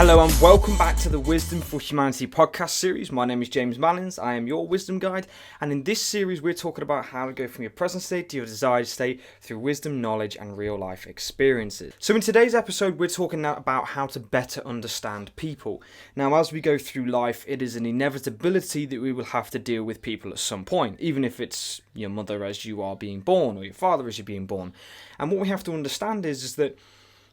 Hello and welcome back to the Wisdom for Humanity podcast series. My name is James Malins. I am your wisdom guide, and in this series we're talking about how to go from your present state to your desired state through wisdom, knowledge and real life experiences. So in today's episode we're talking now about how to better understand people. Now as we go through life, it is an inevitability that we will have to deal with people at some point, even if it's your mother as you are being born or your father as you're being born. And what we have to understand is that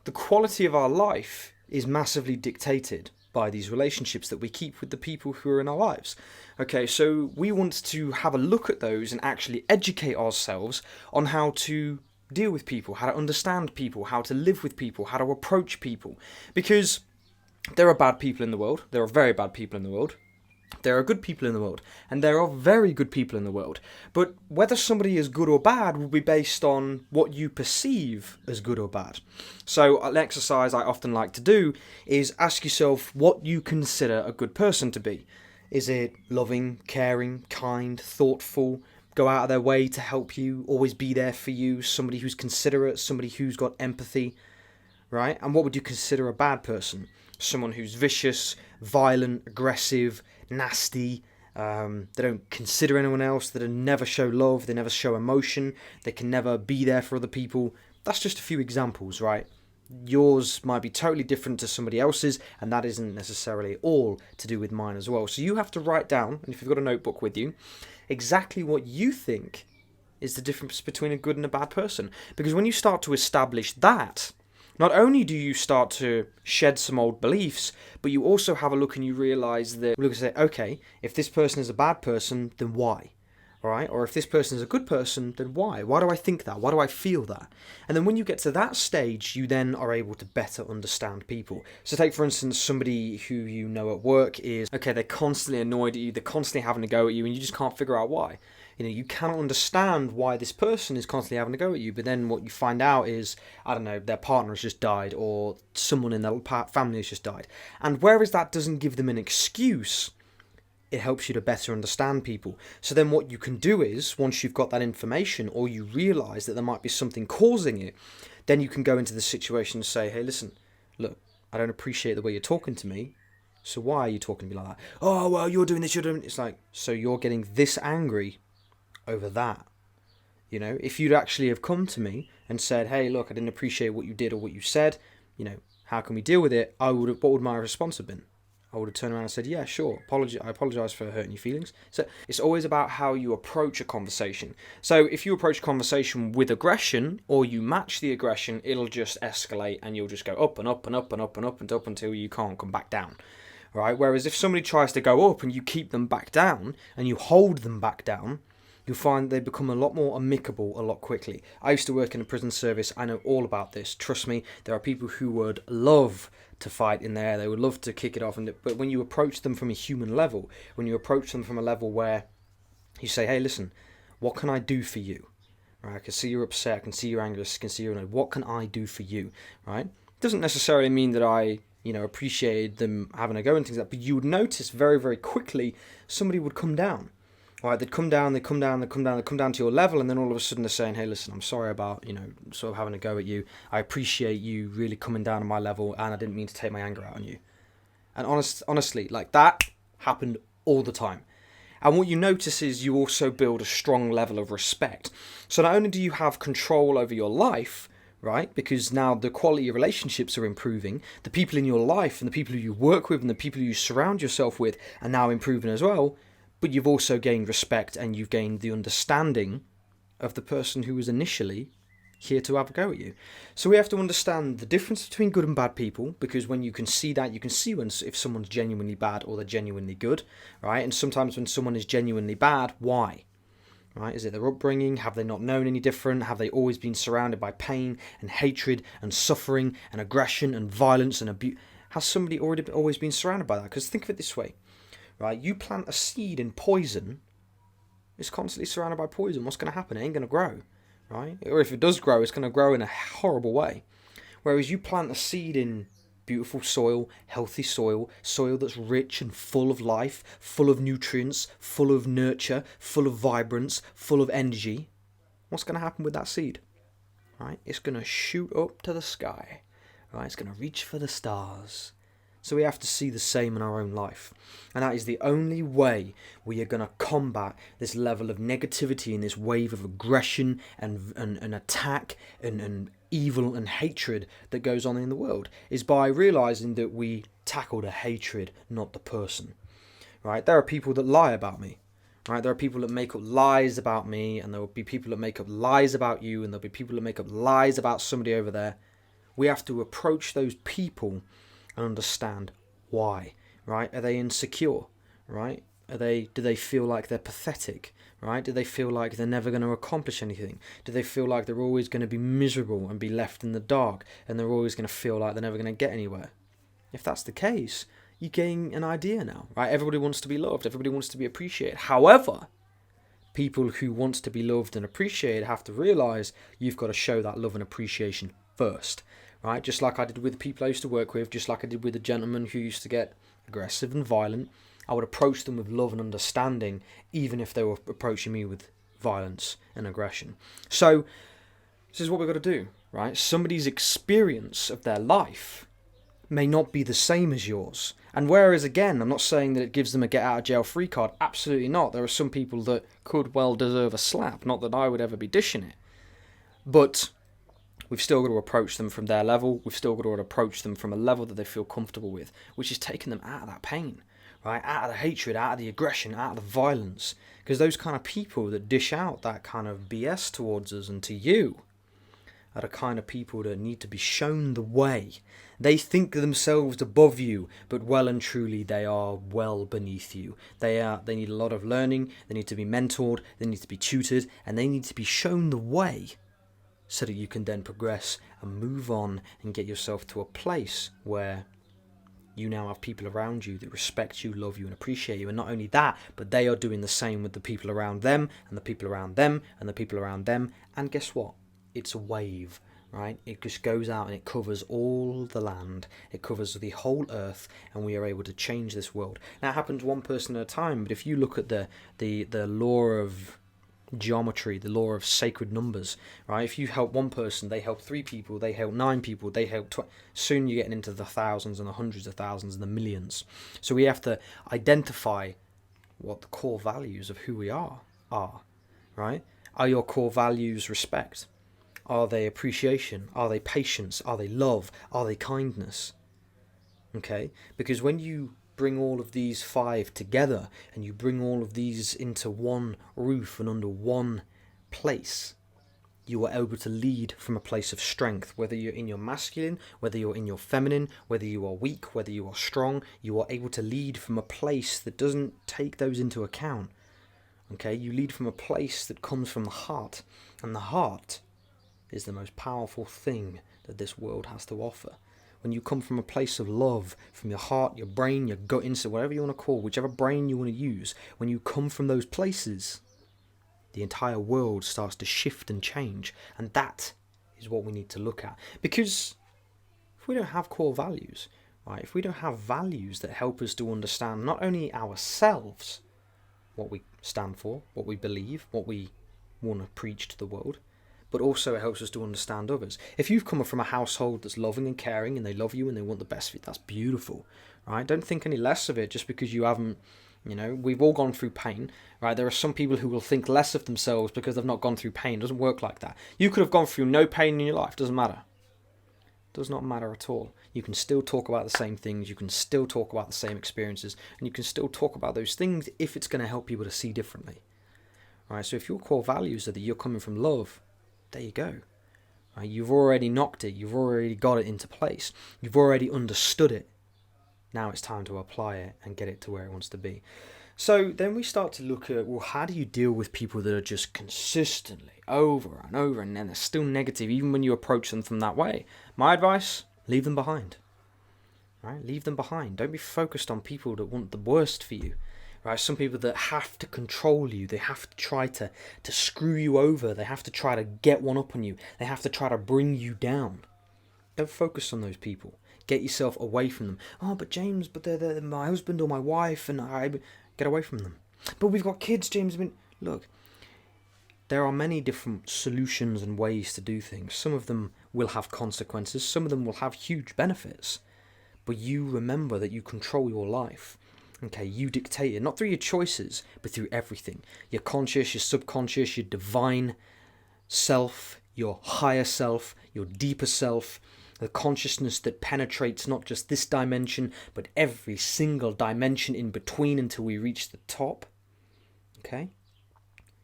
the quality of our life is massively dictated by these relationships that we keep with the people who are in our lives. Okay, so we want to have a look at those and actually educate ourselves on how to deal with people, how to understand people, how to live with people, how to approach people. Because there are bad people in the world, there are very bad people in the world, there are good people in the world, and there are very good people in the world. But whether somebody is good or bad will be based on what you perceive as good or bad. So an exercise I often like to do is ask yourself what you consider a good person to be. Is it loving, caring, kind, thoughtful, go out of their way to help you, always be there for you, somebody who's considerate, somebody who's got empathy, right? And what would you consider a bad person? Someone who's vicious, violent, aggressive, nasty, they don't consider anyone else, they never show love, they never show emotion, they can never be there for other people. That's just a few examples, right? Yours might be totally different to somebody else's, and that isn't necessarily all to do with mine as well. So you have to write down, and if you've got a notebook with you, exactly what you think is the difference between a good and a bad person. Because when you start to establish that, not only do you start to shed some old beliefs, but you also have a look and you realise that, look and say, okay, if this person is a bad person, then why? All right? Or if this person is a good person, then why? Why do I think that? Why do I feel that? And then when you get to that stage, you then are able to better understand people. So take, for instance, somebody who you know at work is, okay, they're constantly annoyed at you, they're constantly having to go at you, and you just can't figure out why. You know, you cannot understand why this person is constantly having to go at you, but then what you find out is, I don't know, their partner has just died, or someone in their family has just died. And whereas that doesn't give them an excuse, it helps you to better understand people. So then what you can do is, once you've got that information, or you realise that there might be something causing it, then you can go into the situation and say, hey, listen, look, I don't appreciate the way you're talking to me, so why are you talking to me like that? Oh, well, you're doing this, you're doing... It's like, so you're getting this angry over that. You know, if you'd actually have come to me and said, hey, look, I didn't appreciate what you did or what you said, you know, how can we deal with it? What would my response have been? I would have turned around and said, yeah, sure, I apologise for hurting your feelings. So it's always about how you approach a conversation. So if you approach a conversation with aggression, or you match the aggression, it'll just escalate and you'll just go up and up and up and up and up and up until you can't come back down. Right? Whereas if somebody tries to go up and you keep them back down and you hold them back down, you'll find they become a lot more amicable a lot quickly. I used to work in a prison service. I know all about this. Trust me, there are people who would love to fight in there. They would love to kick it off. But when you approach them from a human level, when you approach them from a level where you say, hey, listen, what can I do for you? Right? I can see you're upset. I can see you're angry. I can see you're annoyed. What can I do for you? Right? It doesn't necessarily mean that I appreciate them having a go and things like that. But you would notice very, very quickly somebody would come down. Right, they'd come down to your level, and then all of a sudden they're saying, hey, listen, I'm sorry about, sort of having a go at you. I appreciate you really coming down to my level, and I didn't mean to take my anger out on you. And honestly, like, that happened all the time. And what you notice is you also build a strong level of respect. So not only do you have control over your life, right, because now the quality of relationships are improving, the people in your life and the people who you work with and the people who you surround yourself with are now improving as well, but you've also gained respect and you've gained the understanding of the person who was initially here to have a go at you. So we have to understand the difference between good and bad people, because when you can see that, you can see if someone's genuinely bad or they're genuinely good, right? And sometimes when someone is genuinely bad, why? Right? Is it their upbringing? Have they not known any different? Have they always been surrounded by pain and hatred and suffering and aggression and violence and abuse? Has somebody always been surrounded by that? Because think of it this way. Right, you plant a seed in poison, it's constantly surrounded by poison. What's going to happen? It ain't going to grow, right? Or if it does grow, it's going to grow in a horrible way. Whereas you plant a seed in beautiful soil, healthy soil that's rich and full of life, full of nutrients, full of nurture, full of vibrance, full of energy. What's going to happen with that seed? Right? It's going to shoot up to the sky. Right? It's going to reach for the stars. So we have to see the same in our own life. And that is the only way we are going to combat this level of negativity and this wave of aggression and attack and evil and hatred that goes on in the world, is by realising that we tackle the hatred, not the person. Right? There are people that lie about me. Right? There are people that make up lies about me, and there will be people that make up lies about you, and there'll be people that make up lies about somebody over there. We have to approach those people and understand why, right? Are they insecure, right? Do they feel like they're pathetic, right? Do they feel like they're never going to accomplish anything? Do they feel like they're always going to be miserable and be left in the dark, and they're always going to feel like they're never going to get anywhere? If that's the case, you're getting an idea now, right? Everybody wants to be loved. Everybody wants to be appreciated. However, people who want to be loved and appreciated have to realise you've got to show that love and appreciation first. Right, just like I did with the people I used to work with, just like I did with the gentlemen who used to get aggressive and violent, I would approach them with love and understanding, even if they were approaching me with violence and aggression. So, this is what we've got to do, right? Somebody's experience of their life may not be the same as yours. And whereas, again, I'm not saying that it gives them a get-out-of-jail-free card. Absolutely not. There are some people that could well deserve a slap. Not that I would ever be dishing it. But we've still got to approach them from their level. We've still got to approach them from a level that they feel comfortable with, which is taking them out of that pain, right? Out of the hatred, out of the aggression, out of the violence. Because those kind of people that dish out that kind of BS towards us and to you are the kind of people that need to be shown the way. They think themselves above you, but well and truly they are well beneath you. They need a lot of learning, they need to be mentored, they need to be tutored, and they need to be shown the way, so that you can then progress and move on and get yourself to a place where you now have people around you that respect you, love you and appreciate you. And not only that, but they are doing the same with the people around them and the people around them and the people around them. And guess what? It's a wave, right? It just goes out and it covers all the land. It covers the whole earth, and we are able to change this world. Now, it happens one person at a time, but if you look at the law of geometry, the law of sacred numbers, right? If you help one person, they help 3 people, they help 9 people, they help soon you're getting into the thousands and the hundreds of thousands and the millions. So we have to identify what the core values of who we are, right? Are your core values respect? Are they appreciation? Are they patience? Are they love? Are they kindness? Okay? Because when you bring all of these 5 together and you bring all of these into one roof and under one place, you are able to lead from a place of strength. Whether you're in your masculine, whether you're in your feminine, whether you are weak, whether you are strong, you are able to lead from a place that doesn't take those into account. Okay, you lead from a place that comes from the heart, and the heart is the most powerful thing that this world has to offer. When you come from a place of love, from your heart, your brain, your gut instinct, whatever you want to call, whichever brain you want to use, when you come from those places, the entire world starts to shift and change. And that is what we need to look at. Because if we don't have core values, right, if we don't have values that help us to understand not only ourselves, what we stand for, what we believe, what we want to preach to the world, but also it helps us to understand others. If you've come from a household that's loving and caring and they love you and they want the best for you, that's beautiful, right? Don't think any less of it just because you haven't, we've all gone through pain, right? There are some people who will think less of themselves because they've not gone through pain. It doesn't work like that. You could have gone through no pain in your life. Doesn't matter. Does not matter at all. You can still talk about the same things. You can still talk about the same experiences. And you can still talk about those things if it's going to help people to see differently, right? So if your core values are that you're coming from love, there you go. Right? You've already knocked it. You've already got it into place. You've already understood it. Now it's time to apply it and get it to where it wants to be. So then we start to look at, well, how do you deal with people that are just consistently over and over and then they're still negative even when you approach them from that way? My advice, leave them behind. Right? Leave them behind. Don't be focused on people that want the worst for you. Right? Some people that have to control you, they have to try to screw you over, they have to try to get one up on you, they have to try to bring you down. Don't focus on those people. Get yourself away from them. Oh, but James, but they're my husband or my wife, and I get away from them. But we've got kids, James. Look, there are many different solutions and ways to do things. Some of them will have consequences. Some of them will have huge benefits. But you remember that you control your life. Okay, you dictate it, not through your choices, but through everything. Your conscious, your subconscious, your divine self, your higher self, your deeper self, the consciousness that penetrates not just this dimension, but every single dimension in between until we reach the top. Okay?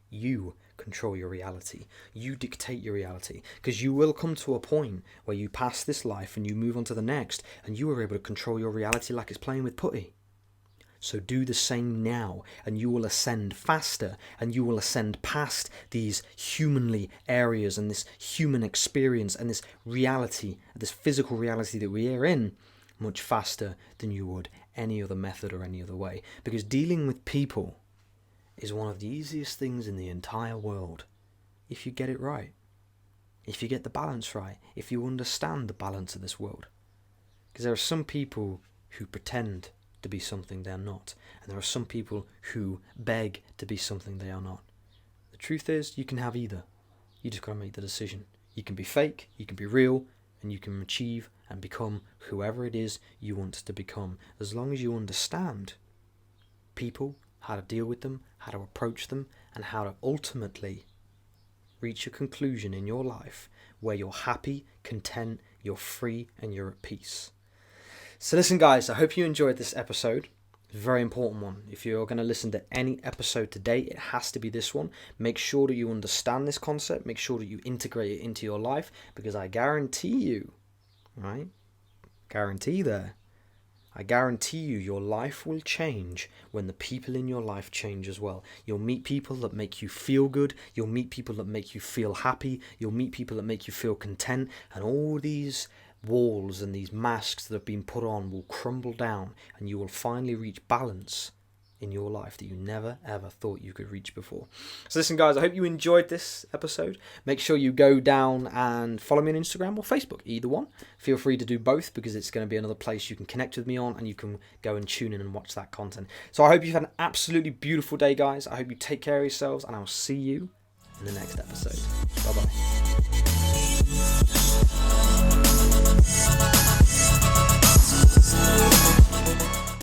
You control your reality. You dictate your reality. Because you will come to a point where you pass this life and you move on to the next, and you are able to control your reality like it's playing with putty. So do the same now, and you will ascend faster, and you will ascend past these humanly areas and this human experience and this reality, this physical reality that we are in, much faster than you would any other method or any other way. Because dealing with people is one of the easiest things in the entire world, if you get it right, if you get the balance right, if you understand the balance of this world. Because there are some people who pretend to be something they're not, and there are some people who beg to be something they are not. The truth is, you can have either. You just got to make the decision. You can be fake, you can be real, and you can achieve and become whoever it is you want to become, as long as you understand people, how to deal with them, how to approach them, and how to ultimately reach a conclusion in your life where you're happy, content, you're free, and you're at peace. So listen, guys, I hope you enjoyed this episode. It's a very important one. If you're going to listen to any episode today, it has to be this one. Make sure that you understand this concept. Make sure that you integrate it into your life, because I guarantee you, right? Guarantee there. I guarantee you your life will change when the people in your life change as well. You'll meet people that make you feel good. You'll meet people that make you feel happy. You'll meet people that make you feel content. And all these walls and these masks that have been put on will crumble down, and you will finally reach balance in your life that you never ever thought you could reach before. So listen, guys, I hope you enjoyed this episode. Make sure you go down and follow me on Instagram or Facebook, either one. Feel free to do both, because it's going to be another place you can connect with me on, and you can go and tune in and watch that content. So I hope you've had an absolutely beautiful day, guys. I hope you take care of yourselves, and I'll see you in the next episode. Bye-bye.